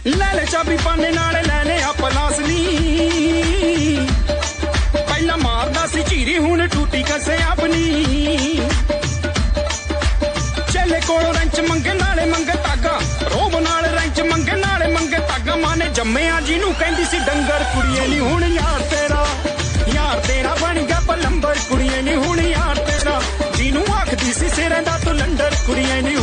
ਲੈ ਲੈ ਚਾਬੀ ਪਾਨੇ ਨਾਲ ਲੈ ਲਿਆ ਪਲਾਸਨੀ ਪਹਿਲਾਂ ਮਾਰਦਾ ਸੀ ਝੀਰੀ ਹੁਣ ਟੂਟੀ ਕਸੇ ਆਪਣੀ ਚੇਲੇ ਕੋਲੋਂ ਰੈਂਚ ਮੰਗੇ ਨਾਲੇ ਮੰਗੇ ਤਾਗਾ ਰੋਬ ਨਾਲ ਰੈਂਚ ਮੰਗੇ ਨਾਲੇ ਮੰਗੇ ਤਾਗਾ ਮਾਨੇ ਜੰਮਿਆ ਜਿਹਨੂੰ ਕਹਿੰਦੀ ਸੀ ਡੰਗਰ ਕੁੜੀਏ ਨੀ ਹੁਣ ਯਾਰ ਤੇਰਾ ਬਣ ਗਿਆ ਪਲੰਬਰ ਕੁੜੀਏ ਨੀ ਹੁਣ ਯਾਰ ਤੇਰਾ ਜਿਹਨੂੰ ਆਖਦੀ ਸੀ ਸਿਰਾਂ ਦਾ ਤੂੰ ਲੰਡਰ ਕੁੜੀਏ ਨੀ